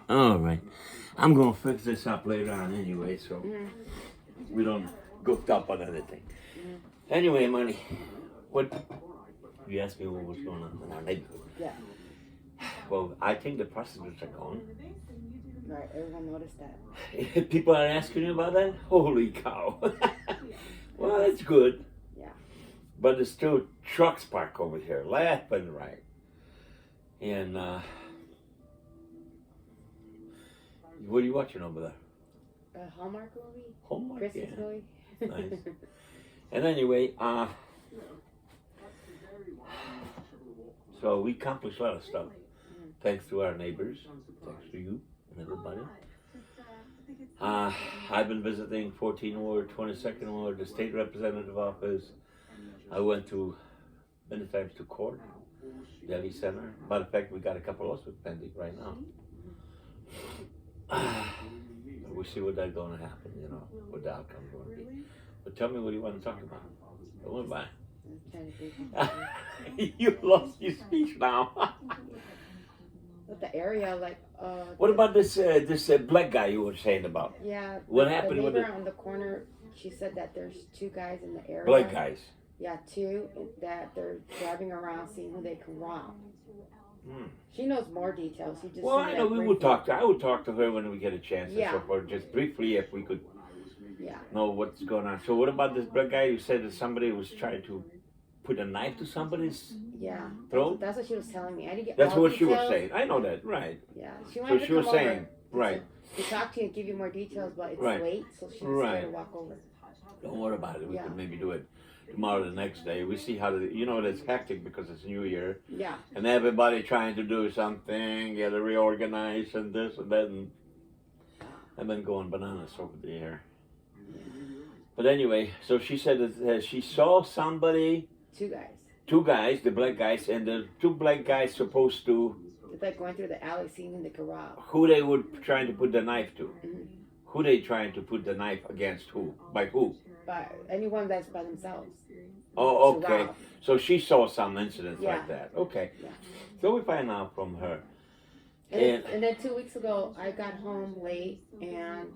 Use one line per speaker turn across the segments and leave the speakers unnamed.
All right. I'm gonna fix this up later on anyway, so we don't goofed up on anything. Anyway, Marne, what you asked me what was going on in our neighborhood.
Yeah.
Well, I think the prostitutes are gone.
Right, everyone noticed that.
People are asking you about that? Holy cow. Well, that's good.
Yeah.
But there's still trucks parked over here, left and right. And what are you watching over there?
A Hallmark movie?
Hallmark,
Christmas
yeah.
movie?
Nice. And anyway, so we accomplished a lot of stuff. Thanks to our neighbors, thanks to you and everybody. I've been visiting 14th Ward, 22nd Ward, the state representative office. I went to many times to court, Delhi Center. Matter of fact, we got a couple lawsuits pending right now. We'll see what that's going to happen, you know, what the outcome's going to be. But tell me what you want to talk about. Don't worry about it. You lost your speech now.
With the area, like,
what about this black guy you were saying about?
yeah.
What happened
the
with
neighbor
it?
on the corner, she said that there's 2 guys in the area.
Black guys.
Yeah, 2 that they're driving around seeing who they can rob.
Hmm.
She knows more details. She just
Well,
said
I know
that
we would
briefly.
I would talk to her when we get a chance and
Yeah.
so forth, just briefly if we could
Yeah.
know what's going on. So what about this black guy who said that somebody was trying to put a knife to somebody's
Yeah.
throat?
That's what she was telling me. I didn't get
That's
all
what she was
details.
saying. I know that, right.
Yeah. She
So
wanted to
she was
come
saying,
over
right,
to talk to you and give you more details, but it's
Right.
late, so she was
Right.
scared to walk over.
don't worry about it. We
Yeah.
could maybe do it tomorrow, the next day. We see how, it's hectic because it's New Year.
Yeah.
And everybody trying to do something, get reorganized and this and that. And I've been going bananas over the air. But anyway, so she said that she saw somebody,
2 guys.
2 guys, the black guys, and the 2 black guys supposed to,
It's like going through the alley, seeing who they could rob.
who they would trying to put the knife to.
Mhm.
Who they trying to put the knife against who? By who?
But anyone that's by themselves.
Oh,
to
okay.
rob.
So she saw some incidents
Yeah.
like that. Okay.
Yeah.
So we find out from her.
And then 2 weeks ago, I got home late and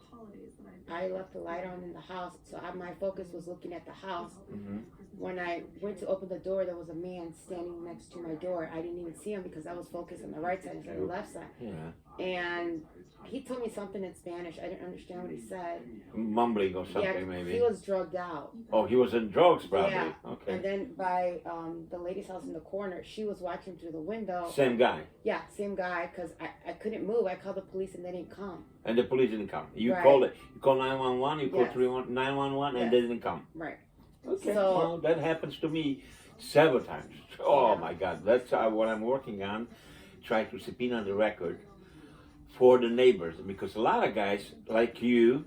I left the light on in the house. So my focus was looking at the house.
Mhm.
When I went to open the door, there was a man standing next to my door. I didn't even see him because I was focused on the right side instead of the left side.
Yeah.
And he told me something in Spanish. I didn't understand what he said.
Mumbling or something
Yeah,
maybe.
he was drugged out.
Oh, he was in drugs probably.
Yeah.
Okay.
And then by the lady's house in the corner, she was watching through the window.
Same guy.
Yeah, same guy, because I couldn't move. I called the police and they didn't come.
And the police didn't come. You
Right.
called it. You called 911. You called
Yes.
911, and
Yes.
they didn't come.
Right.
Okay.
So-
Well, that happens to me several times. Oh
Yeah.
my God, that's what I'm working on. Try to subpoena the record for the neighbors because a lot of guys like you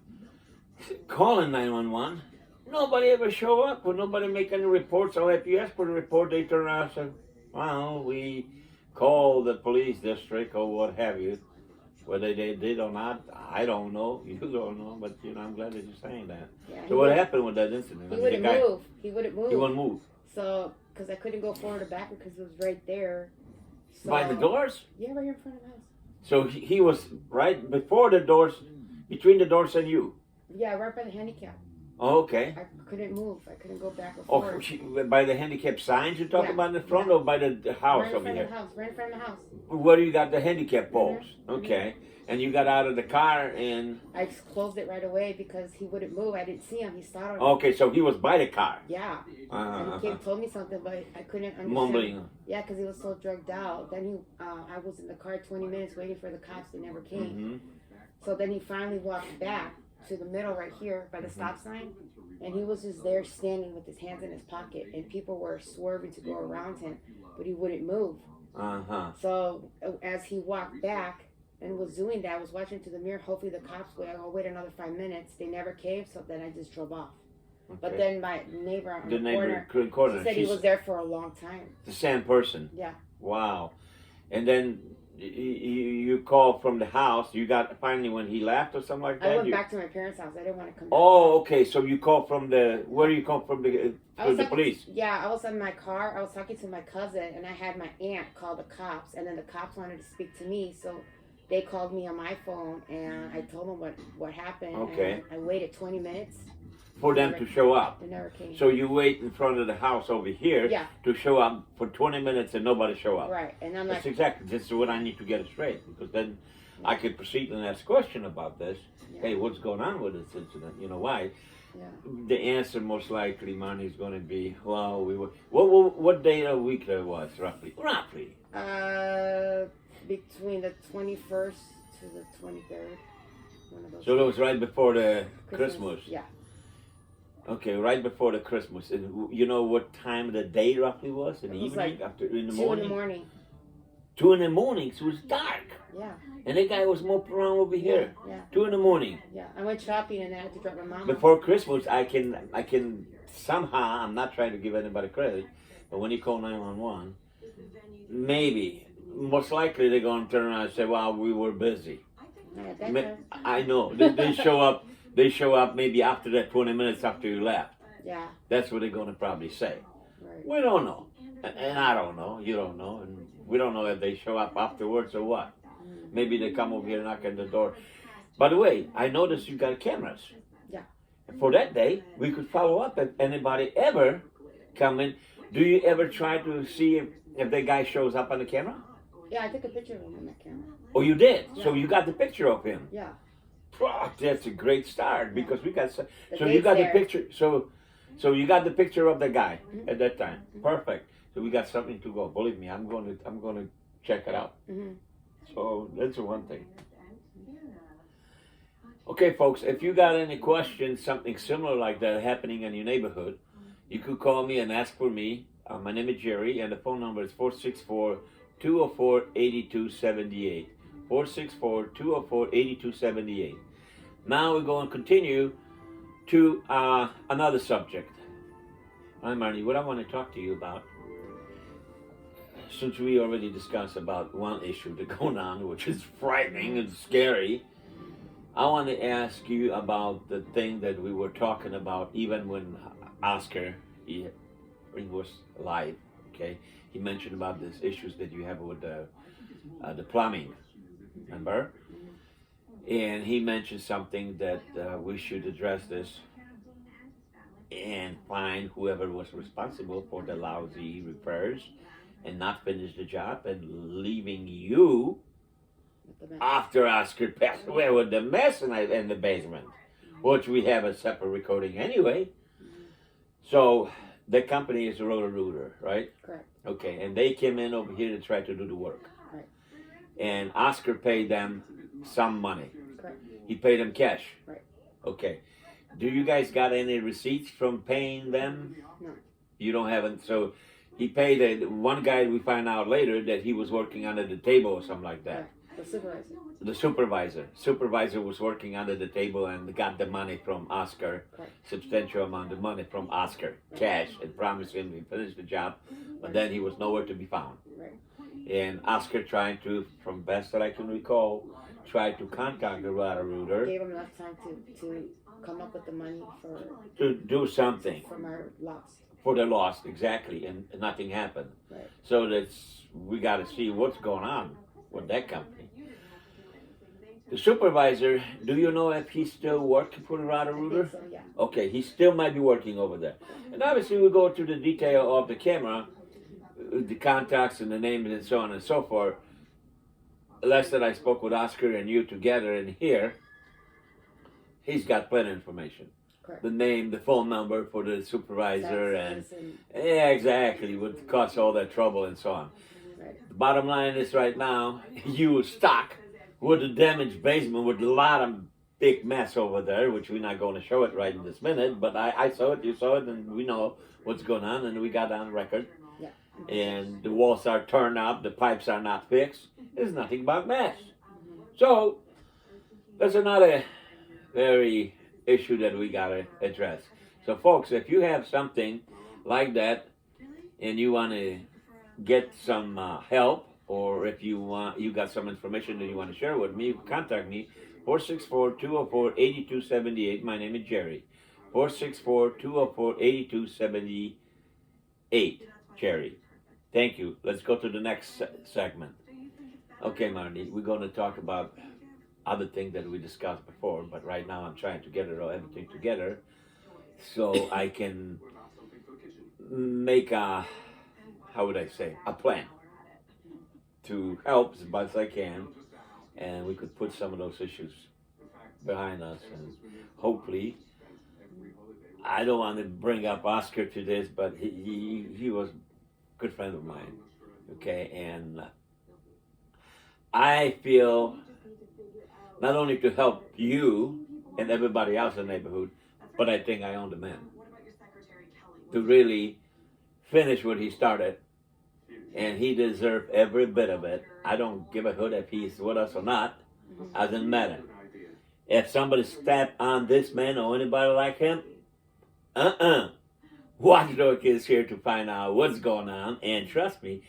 calling 911. Nobody ever show up. Or nobody make any reports. Or if you ask for the report, they turn around and say, "Well, we called the police district or what have you." Whether they did or not, I don't know. You don't know, but I'm glad that you're saying that.
Yeah,
So what happened with that incident?
He wouldn't move. He wouldn't move.
He wouldn't move.
So, because I couldn't go forward or back because it was right there. So,
By the doors?
Yeah, right here in front of the house.
So he was right before the doors, between the doors and you.
Yeah, right by the handicap.
Oh, okay.
I couldn't move. I couldn't go back or
Oh,
forward.
by the handicap signs you talk
Yeah.
about in the front,
Yeah.
or by the house
Right in
over
front of
here?
the house. Right in front of the house.
Where you got the handicap poles?
Mhm.
Okay. And you got out of the car and
I just closed it right away because he wouldn't move. I didn't see him. He started.
okay, so he was by the car.
Yeah. And
Uh-huh.
he came told me something, but I couldn't understand.
Mumbling.
Yeah, because he was so drugged out. Then I was in the car 20 minutes waiting for the cops. They never came.
Hmm.
So then he finally walked back to the middle right here by the stop sign. And he was just there standing with his hands in his pocket. And people were swerving to go around him, but he wouldn't move.
Uh-huh.
So as he walked back and was doing that, I was watching through the mirror. Hopefully the cops would. I'll wait another 5 minutes. They never came, so then I just drove off. But
Okay.
then my neighbor on
The
the
neighbor
corner, she said he
she's
was there for a long time.
the same person.
Yeah.
Wow. And then you called from the house. You got finally when he left or something like that.
I went
you,
back to my parents' house. I didn't want to come back.
Oh, okay. So you called from the where do you come from the
I was
the
talking-
police?
Yeah, I was in my car. I was talking to my cousin, and I had my aunt call the cops, and then the cops wanted to speak to me. So they called me on my phone, and I told them what happened.
Okay.
And I waited 20 minutes.
For them to show up.
They never came.
So you wait in front of the house over here
Yeah.
to show up for 20 minutes and nobody show up.
Right, and I'm
That's
like,
exactly, this is what I need to get it straight, because then I could proceed and ask a question about this.
Yeah.
Hey, what's going on with this incident? You know, why?
yeah.
The answer most likely, Marne, is going to be, well, we were, what day of the week that was, roughly? Roughly.
Between the 21st to the 23rd. One of those
So that
days.
was right before the Christmas.
Yeah.
Okay, right before the Christmas. And you know what time of the day roughly was? In the
It was
evening?
like
After, in the
2
morning?
in the morning.
2 in the morning, so it was dark.
Yeah.
And that guy was moping around over here.
Yeah.
2 in the morning.
Yeah. I went shopping and I had to drop my mom off.
Before Christmas, I can somehow, I'm not trying to give anybody credit, but when you call 911, maybe, most likely they're going to turn around and say, well, we were busy.
At that time.
I know. They show up. They show up maybe after that 20 minutes after you left.
Yeah.
That's what they're going to probably say.
Right.
We don't know. And I don't know. You don't know. And we don't know if they show up afterwards or what. Maybe they come over here and knock on the door. By the way, I noticed you got cameras.
Yeah.
And for that day, we could follow up if anybody ever come in. Do you ever try to see if the guy shows up on the camera?
Yeah, I took a picture of him on that camera.
Oh, you did?
Yeah.
So you got the picture of him?
Yeah.
Oh, that's a great start because we got so you
date's
got
there.
the picture. So you got the picture of the guy at that time. Perfect. So we got something to go. Believe me, I'm going to check it out.
Mm-hmm.
So that's the one thing. Okay, folks, if you got any questions, something similar like that happening in your neighborhood, you could call me and ask for me. My name is Jerry, and the phone number is 464-204-8278. 464-204-8278. Now we're going to continue to another subject. Hi, Marnie, what I want to talk to you about, since we already discussed about one issue that's going on, which is frightening and scary, I want to ask you about the thing that we were talking about even when Oscar, he was alive, okay? He mentioned about these issues that you have with the plumbing, remember? And he mentioned something that we should address this and find whoever was responsible for the lousy repairs and not finish the job and leaving you after Oscar passed away with the mess in the basement, which we have a separate recording anyway. So the company is Roto-Rooter, right?
Correct.
Okay, and they came in over here to try to do the work.
Right.
And Oscar paid them some money.
Correct.
He paid them cash.
Right.
Okay. Do you guys got any receipts from paying them?
No.
You don't have it. So he paid one guy. We find out later that he was working under the table or something like that.
Right. The supervisor.
The supervisor was working under the table and got the money from Oscar,
Right.
substantial amount of money from Oscar, cash, and promised him he finished the job, but then he was nowhere to be found.
Right.
And Oscar tried to, from best that I can recall, tried to contact the Roto-Rooter
Gave him enough time to come up with the money
to do something
from our loss.
for the loss, exactly, and nothing happened.
Right.
So we got to see what's going on with that company. The supervisor, do you know if he's still working for the Roto-Rooter?
So yeah.
Okay, he still might be working over there. And obviously we go to the detail of the camera, the contacts and the names and so on and so forth. Last that I spoke with Oscar and you together in here, he's got plenty of information.
Correct.
The name, the phone number for the supervisor,
Taxes
and yeah, exactly, would cause all that trouble and so on.
right.
The bottom line is right now, you were stuck with a damaged basement with a lot of big mess over there, which we're not going to show it right in this minute, but I saw it, you saw it, and we know what's going on, and we got on record.
Yeah.
And the walls are turned up, the pipes are not fixed. There's nothing but mess. So, that's another very issue that we got to address. So, folks, if you have something like that and you want to get some help, or if you got some information that you want to share with me, contact me, 464-204-8278. My name is Jerry. 464-204-8278. Jerry. Thank you. Let's go to the next segment. Okay, Marnie, we're going to talk about other things that we discussed before, but right now I'm trying to get everything together so I can make a, how would I say, a plan to help as much as I can, and we could put some of those issues behind us, and hopefully, I don't want to bring up Oscar to this, but he was a good friend of mine, okay, and I feel not only to help you and everybody else in the neighborhood, but I think I own the man to really finish what he started, and he deserved every bit of it. I don't give a hoot if he's with us or not. Doesn't matter. If somebody stepped on this man or anybody like him, Watchdog is here to find out what's going on, and trust me,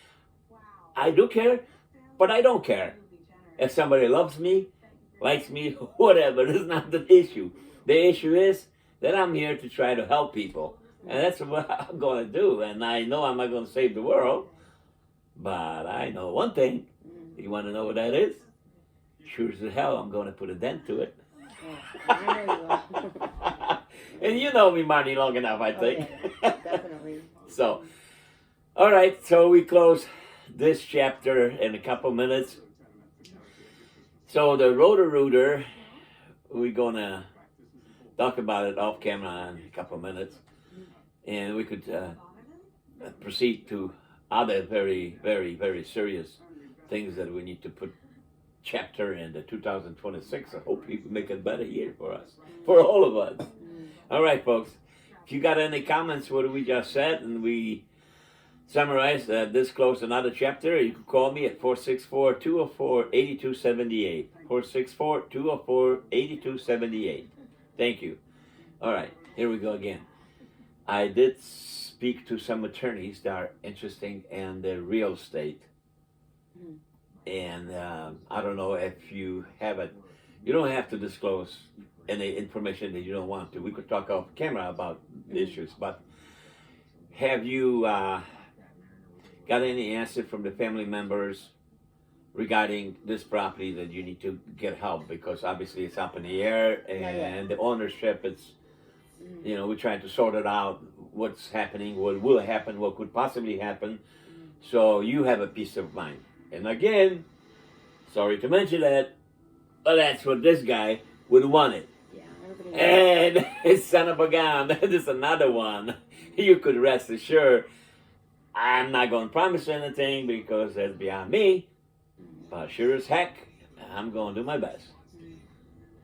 I do care, but I don't care. If somebody loves me, likes me, whatever, it's not the issue. The issue is that I'm here to try to help people, and that's what I'm going to do. And I know I'm not going to save the world, but I know one thing. You want to know what that is? Sure as hell, I'm going to put a dent to it. And you know me, Marty, long enough, I think.
Okay, definitely.
So, all right, so we close this chapter in a couple minutes. So the Roto-Rooter, we're going to talk about it off camera in a couple minutes. And we could proceed to other very, very, very serious things that we need to put chapter in the 2026. I hope we can make a better year for us, for all of us. All right, folks. If you got any comments, what we just said, and we summarize this close another chapter, you can call me at 464-204-8278. 464-204-8278. Thank you. All right, here we go again. I did speak to some attorneys that are interested in the real estate. And I don't know if you have it. You don't have to disclose any information that you don't want to. We could talk off camera about issues, but have you got any answer from the family members regarding this property that you need to get help? Because obviously it's up in the air, and the ownership, it's, you know, we're trying to sort it out, what's happening, what will happen, what could possibly happen, so you have a peace of mind. And again, sorry to mention that, but that's what this guy would want it.
Yeah,
and son of a gun, this is another one. You could rest assured, I'm not going to promise anything because that's beyond me, but sure as heck, I'm going to do my best.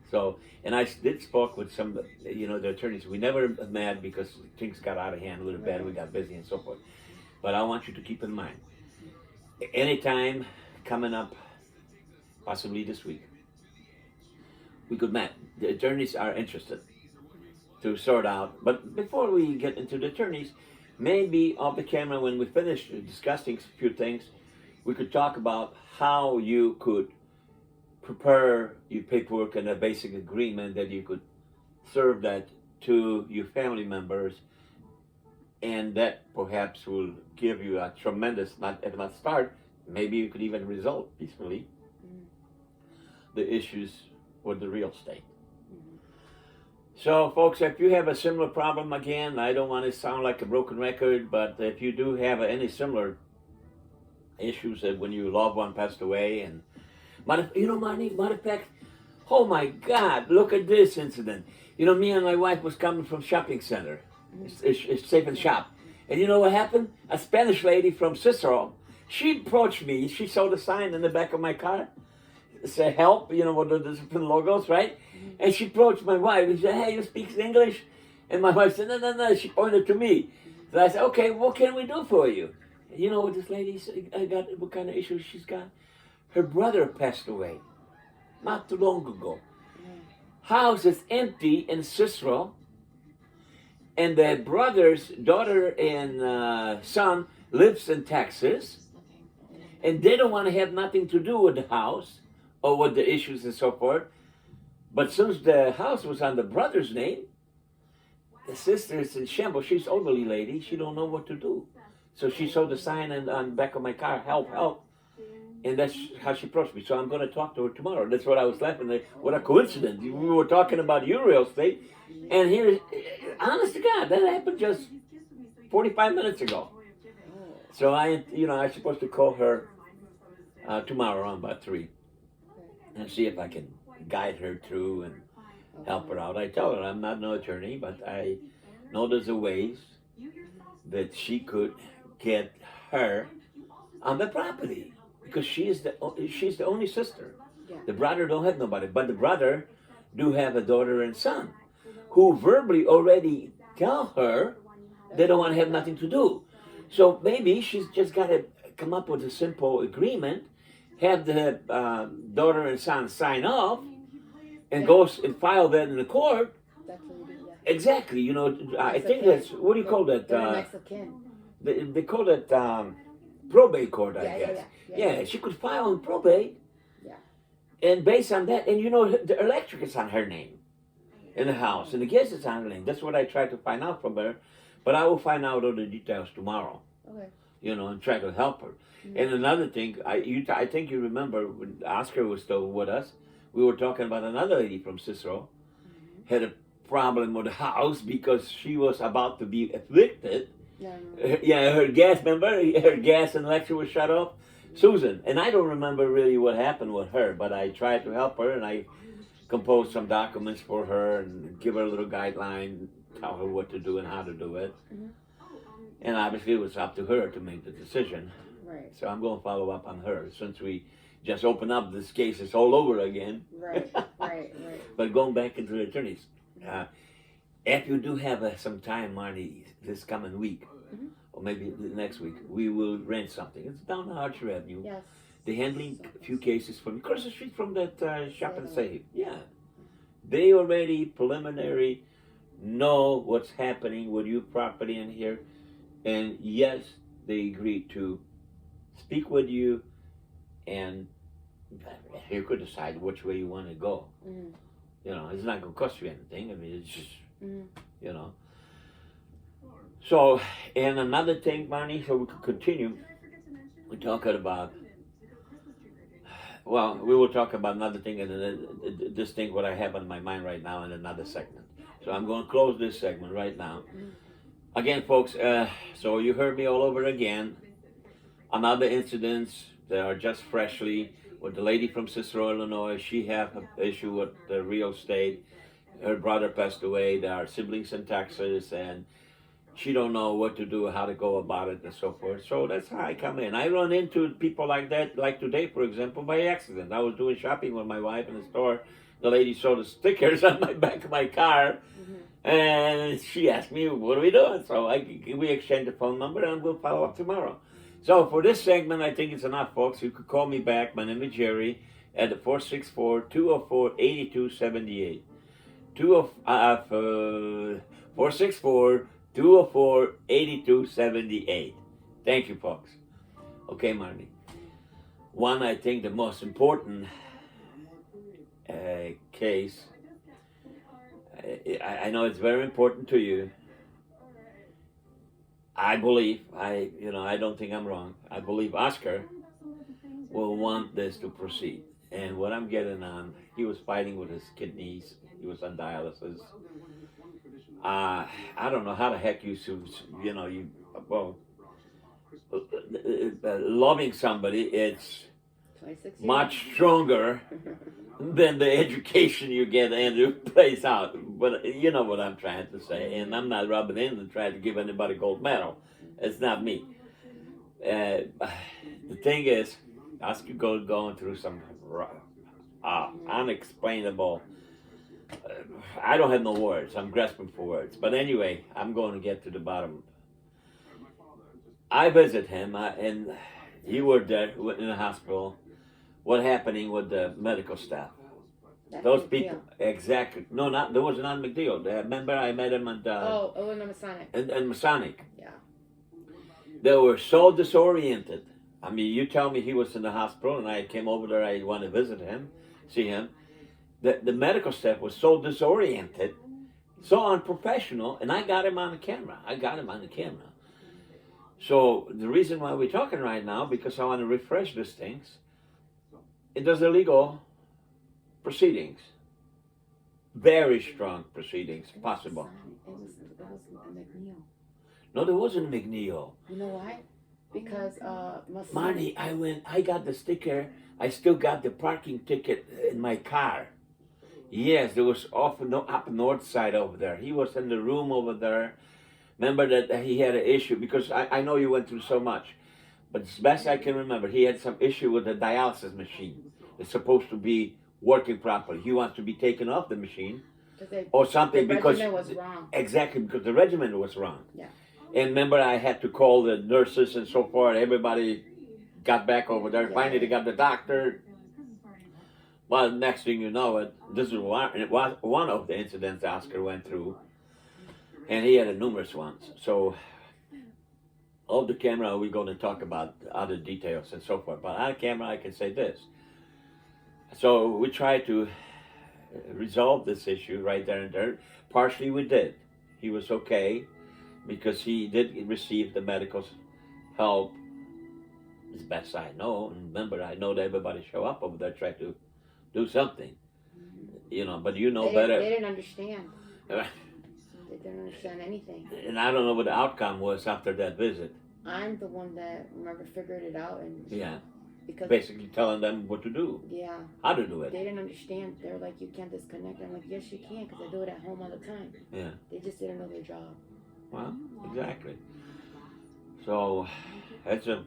So, and I did spoke with some, you know, the attorneys. We never met because things got out of hand a little bit. We got busy and so forth. But I want you to keep in mind, anytime coming up, possibly this week, we could meet. The attorneys are interested to sort out. But before we get into the attorneys, maybe off the camera when we finish discussing a few things, we could talk about how you could prepare your paperwork and a basic agreement that you could serve that to your family members, and that perhaps will give you a tremendous, if not start, maybe you could even resolve peacefully the issues with the real estate. So folks, if you have a similar problem, again, I don't want to sound like a broken record, but if you do have any similar issues that when your loved one passed away, and you know, matter of fact, oh my God, look at this incident. You know, me and my wife was coming from shopping center. It's safe and shop. And you know what happened? A Spanish lady from Cicero, she approached me. She saw the sign in the back of my car. It said help, you know, with the different logos, right? And she approached my wife and said, hey, you speak English? And my wife said, no. She pointed to me. So I said, okay, what can we do for you? You know what this lady said, what kind of issues she's got? Her brother passed away not too long ago. House is empty in Cicero, and the brother's daughter and son lives in Texas, and they don't want to have nothing to do with the house or with the issues and so forth. But since the house was on the brother's name, the sister's in shambles. She's elderly lady. She don't know what to do. So she saw the sign on the back of my car, help, help. And that's how she approached me. So I'm going to talk to her tomorrow. That's what I was laughing at. What a coincidence. We were talking about your real estate. And here, honest to God, that happened just 45 minutes ago. So I'm supposed to call her tomorrow around about 3 and see if I can guide her through and help her out. I tell her I'm not no attorney, but I know there's a ways that she could get her on the property because she's the only sister.
Yeah.
The brother don't have nobody, but the brother do have a daughter and son who verbally already tell her they don't want to have nothing to do. So maybe she's just got to come up with a simple agreement, have the daughter and son sign off, and go and file that in the court.
That's what we do, yeah.
Exactly. I think that's, what do you call that?
They're next of kin.
They call it probate court, I
Yeah,
guess.
yeah.
She could file in probate.
Yeah.
And based on that, and the electric is on her name in the house, and the gas is on her name. That's what I tried to find out from her. But I will find out all the details tomorrow.
Okay.
And try to help her. Mm-hmm. And another thing, I think you remember when Oscar was still with us, we were talking about another lady from Cicero, had a problem with the house because she was about to be evicted.
Yeah,
her gas and electric was shut off. Susan, and I don't remember really what happened with her, but I tried to help her and I composed some documents for her and give her a little guideline, tell her what to do and how to do it. Mm-hmm. And obviously it was up to her to make the decision.
Right.
So I'm going to follow up on her since we just opened up this case. It's all over again.
Right.
But going back into the attorneys, if you do have some time, Marne, this coming week, or maybe the next week, we will rent something. It's down Archer Avenue.
Yes.
They're handling a few cases from across the street from that shop and save. Yeah. They already preliminary know what's happening with your property in here. And yes, they agreed to speak with you, and you could decide which way you want to go. Mm. It's not going to cost you anything. I mean, it's just, So, and another thing, Marne, so we could continue. We're talking about, we will talk about another thing, and this thing, what I have on my mind right now in another segment. So I'm going to close this segment right now. Again, folks, so you heard me all over again. Another incidents that are just freshly with the lady from Cicero, Illinois. She had an issue with the real estate. Her brother passed away. There are siblings in Texas, and she don't know what to do, how to go about it, and so forth. So that's how I come in. I run into people like that, like today, for example, by accident. I was doing shopping with my wife in the store. The lady saw the stickers on my back of my car. And she asked me, what are we doing? So we exchanged the phone number and we'll follow up tomorrow. So for this segment, I think it's enough, folks. You could call me back. My name is Jerry at 464-204-8278. 464-204-8278. Thank you, folks. Okay, Marne. One, I think the most important case, I know it's very important to you. I believe, I don't think I'm wrong. I believe Oscar will want this to proceed. And what I'm getting on, he was fighting with his kidneys. He was on dialysis. I don't know how the heck loving somebody, it's much stronger than the education you get and it plays out. But you know what I'm trying to say. And I'm not rubbing in and trying to give anybody a gold medal. It's not me. The thing is, Oscar going through some unexplainable, I don't have no words. I'm grasping for words. But anyway, I'm going to get to the bottom. I visit him, and he was there in the hospital. What happening with the medical staff? Those people, exactly. No, there was not McDeal. Remember, I met him at.
It was Masonic.
And Masonic.
Yeah.
They were so disoriented. I mean, you tell me he was in the hospital, and I came over there. I want to visit him, see him. The medical staff was so disoriented, so unprofessional, and I got him on the camera. So the reason why we're talking right now, because I want to refresh these things. it was illegal proceedings. Very strong proceedings possible.
It was a McNeil.
No, there wasn't a McNeil.
You know why? Because
Marnie, I got the sticker. I still got the parking ticket in my car. Yes, there was up north side over there. He was in the room over there. Remember that he had an issue, because I know you went through so much. But as best I can remember, he had some issue with the dialysis machine. It's supposed to be working properly. He wants to be taken off the machine or something, because
the regimen was wrong.
Exactly, because the regimen was wrong.
Yeah.
And remember, I had to call the nurses and so forth. Everybody got back over there.
Yeah.
Finally, they got the doctor. Well, next thing you know, this is one of the incidents Oscar went through, and he had numerous ones. So, off the camera, we're going to talk about other details and so forth. But on camera, I can say this. So we tried to resolve this issue right there and there. Partially, we did. He was okay, because he did receive the medical help as best I know. And remember, I know that everybody show up over there try to do something, you know, but you know better.
They didn't understand. They didn't understand anything.
And I don't know what the outcome was after that visit.
I'm the one that, remember, figured it out. And
Yeah.
Because
Basically telling them what to do.
Yeah.
How to do it.
They didn't understand. They were like, you can't disconnect. I'm like, yes, you can, because I do it at home all the time.
Yeah.
They just didn't know their job.
Well, exactly. So, that's a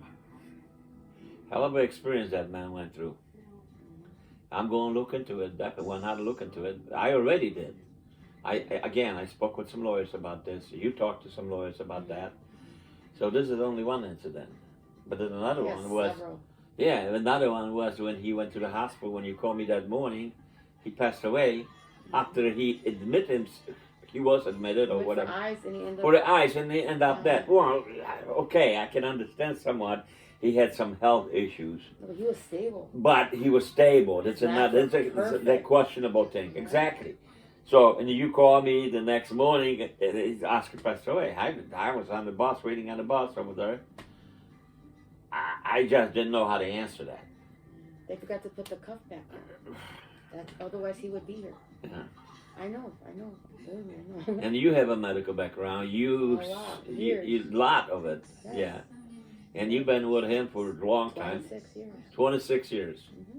hell of an experience that man went through. I'm going to look into it. Definitely want how to look into it. I already did. I spoke with some lawyers about this. You talked to some lawyers about that. So this is only one incident. But then another one was...
Several.
Yeah, another one was when he went to the hospital. When you called me that morning, he passed away after he was admitted or
With
whatever.
the eyes, and he ended
For the eyes, and they end up dead. Well, okay, I can understand somewhat. He had some health issues.
But he was stable.
But he was stable. That's that questionable thing. Exactly. So, and you call me the next morning, and Oscar passed away. I was on the bus, waiting on the bus over there. I just didn't know how to answer that.
They forgot to put the cuff back on. Otherwise, he would be here.
Yeah.
I know. Believe me, I know.
And you have a medical background. You lot of it.
Yes.
Yeah. And you've been with him for a long time.
26 years.
26 years.
Mm-hmm.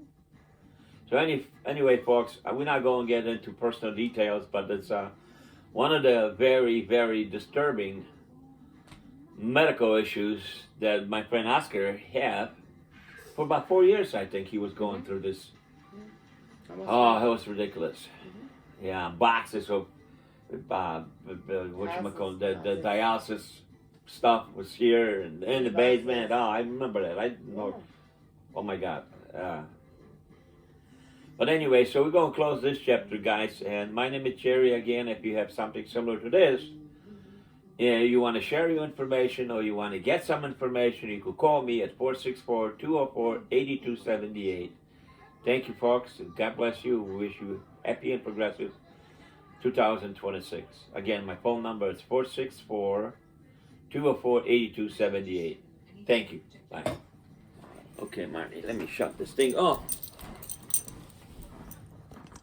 So anyway, folks, we're not going to get into personal details, but it's one of the very, very disturbing medical issues that my friend Oscar had for about 4 years. I think he was going through this. Oh, it was ridiculous. Mm-hmm. Yeah, boxes of whatchamacallit, the dialysis stuff was here and in the basement. Oh, I remember that. I know. Oh my God. But anyway, so we're going to close this chapter, guys. And my name is Jerry again. If you have something similar to this, you want to share your information or you want to get some information, you could call me at 464-204-8278. Thank you, folks. God bless you. We wish you happy and progressive 2026. Again, my phone number is 464-204-8278. Thank you. Bye. Okay, Marty, let me shut this thing off.